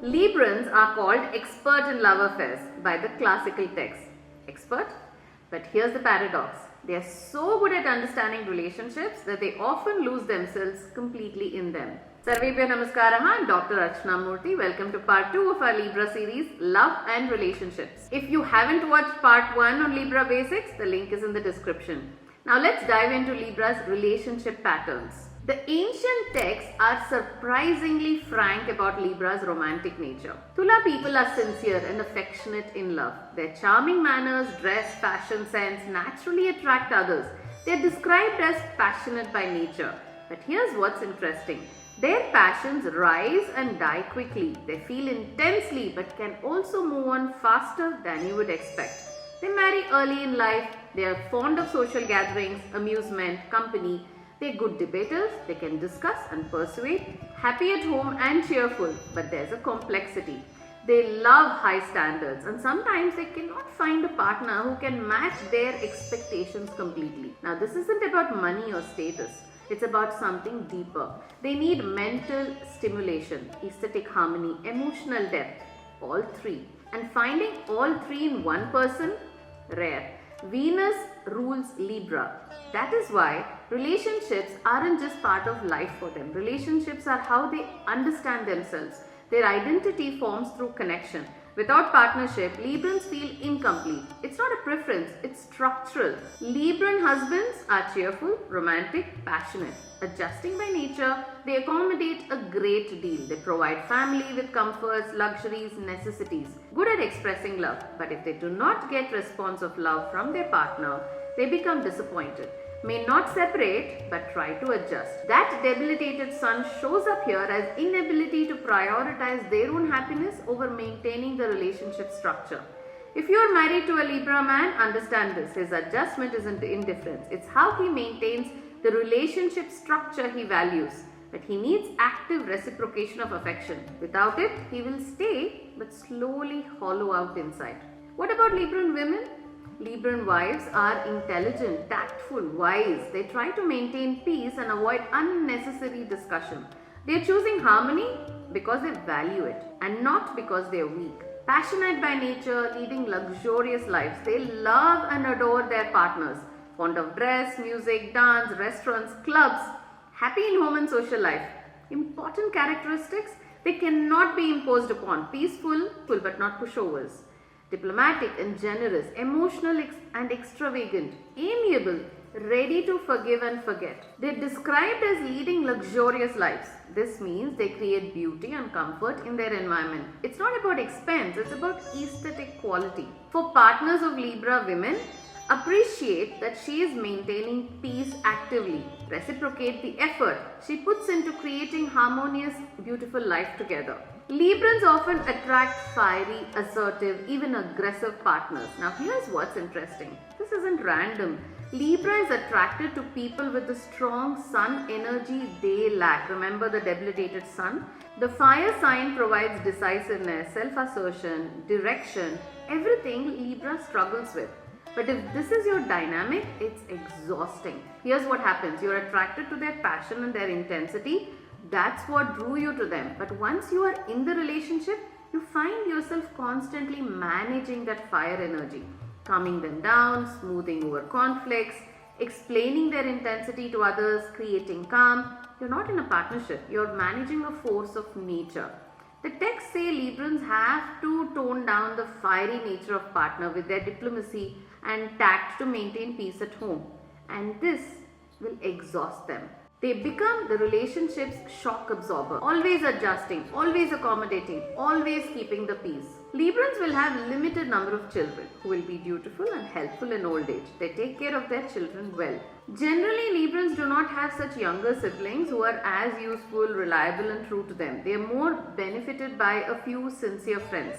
Librans are called expert in love affairs by the classical text. Expert? But here's the paradox. They are so good at understanding relationships that they often lose themselves completely in them. Sarvebhyo Namaskaraha, Dr. Archna Murthy. Welcome to part 2 of our Libra series, Love and Relationships. If you haven't watched part 1 on Libra basics, the link is in the description. Now let's dive into Libra's relationship patterns. The ancient texts are surprisingly frank about Libra's romantic nature. Tula people are sincere and affectionate in love. Their charming manners, dress, fashion sense naturally attract others. They are described as passionate by nature. But here's what's interesting. Their passions rise and die quickly. They feel intensely but can also move on faster than you would expect. They marry early in life. They are fond of social gatherings, amusement, company. They're good debaters, they can discuss and persuade, happy at home and cheerful, but there's a complexity. They love high standards and sometimes they cannot find a partner who can match their expectations completely. Now this isn't about money or status, it's about something deeper. They need mental stimulation, aesthetic harmony, emotional depth, all three. And finding all three in one person, rare. Venus rules Libra. That is why relationships aren't just part of life for them. Relationships are how they understand themselves. Their identity forms through connection. Without partnership, Librans feel incomplete. It's not a preference, it's structural. Libran husbands are cheerful, romantic, passionate. Adjusting by nature, they accommodate a great deal. They provide family with comforts, luxuries, necessities. Good at expressing love, but if they do not get response of love from their partner, they become disappointed. May not separate, but try to adjust. That debilitated sun shows up here as inability to prioritize their own happiness over maintaining the relationship structure. If you are married to a Libra man, understand this. His adjustment isn't indifference. It's how he maintains the relationship structure he values. But he needs active reciprocation of affection. Without it, he will stay but slowly hollow out inside. What about Libran women? Libran wives are intelligent, tactful, wise. They try to maintain peace and avoid unnecessary discussion. They are choosing harmony because they value it and not because they are weak. Passionate by nature, leading luxurious lives. They love and adore their partners. Fond of dress, music, dance, restaurants, clubs. Happy in home and social life. Important characteristics, they cannot be imposed upon. Peaceful, but not pushovers. Diplomatic and generous, emotional and extravagant, amiable, ready to forgive and forget. They are described as leading luxurious lives. This means they create beauty and comfort in their environment. It's not about expense, it's about aesthetic quality. For partners of Libra women, appreciate that she is maintaining peace actively. Reciprocate the effort she puts into creating harmonious, beautiful life together. Librans often attract fiery, assertive, even aggressive partners. Now here's what's interesting. This isn't random. Libra is attracted to people with the strong sun energy they lack. Remember the debilitated sun? The fire sign provides decisiveness, self-assertion, direction, everything Libra struggles with. But if this is your dynamic, it's exhausting. Here's what happens. You're attracted to their passion and their intensity. That's what drew you to them. But once you are in the relationship, you find yourself constantly managing that fire energy, calming them down, smoothing over conflicts, explaining their intensity to others, creating calm. You're not in a partnership. You're managing a force of nature. The texts say Librans have to tone down the fiery nature of partner with their diplomacy and tact to maintain peace at home. And this will exhaust them. They become the relationship's shock absorber, always adjusting, always accommodating, always keeping the peace. Librans will have limited number of children who will be dutiful and helpful in old age. They take care of their children well. Generally, Librans do not have such younger siblings who are as useful, reliable and true to them. They are more benefited by a few sincere friends.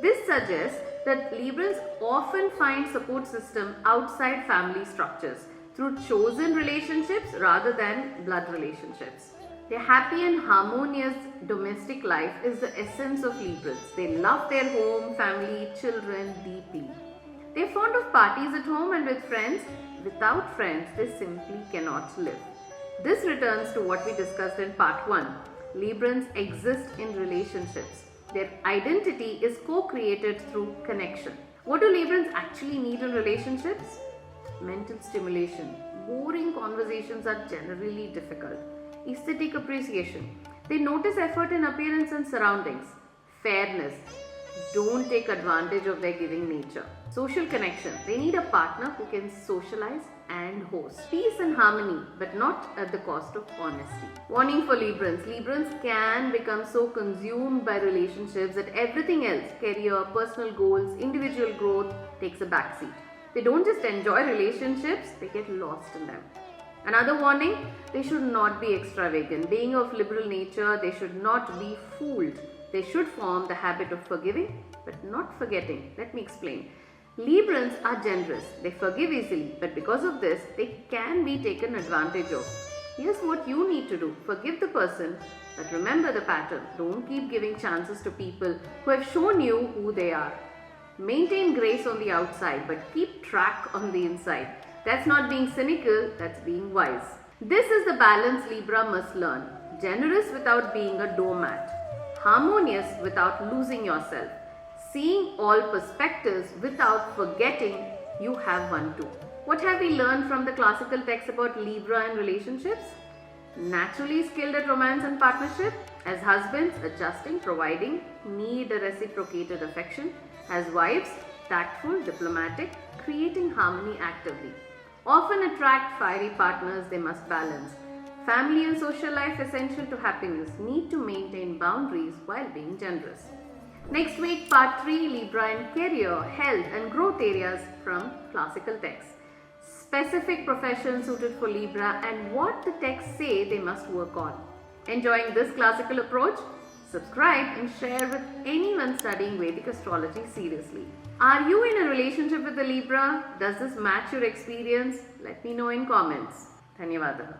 This suggests that Librans often find support system outside family structures, through chosen relationships rather than blood relationships. Their happy and harmonious domestic life is the essence of Librans. They love their home, family, children deeply. They are fond of parties at home and with friends. Without friends, they simply cannot live. This returns to what we discussed in part 1. Librans exist in relationships. Their identity is co-created through connection. What do Librans actually need in relationships? Mental stimulation. Boring conversations are generally difficult. Aesthetic appreciation. They notice effort in appearance and surroundings. Fairness. Don't take advantage of their giving nature. Social connection. They need a partner who can socialize and host. Peace and harmony, but not at the cost of honesty. Warning for Librans. Librans can become so consumed by relationships that everything else, career, personal goals, individual growth, takes a backseat. They don't just enjoy relationships, they get lost in them. Another warning, they should not be extravagant. Being of liberal nature, they should not be fooled. They should form the habit of forgiving, but not forgetting. Let me explain. Librans are generous. They forgive easily, but because of this, they can be taken advantage of. Here's what you need to do. Forgive the person, but remember the pattern. Don't keep giving chances to people who have shown you who they are. Maintain grace on the outside, but keep track on the inside. That's not being cynical, that's being wise. This is the balance Libra must learn. Generous without being a doormat. Harmonious without losing yourself. Seeing all perspectives without forgetting you have one too. What have we learned from the classical texts about Libra and relationships? Naturally skilled at romance and partnership. As husbands, adjusting, providing, need a reciprocated affection. As wives, tactful, diplomatic, creating harmony actively. Often attract fiery partners they must balance. Family and social life essential to happiness. Need to maintain boundaries while being generous. Next week, part 3, Libra and career, health and growth areas from classical texts. Specific professions suited for Libra and what the texts say they must work on. Enjoying this classical approach? Subscribe and share with anyone studying Vedic astrology seriously. Are you in a relationship with a Libra? Does this match your experience? Let me know in comments. Dhanyavadaha.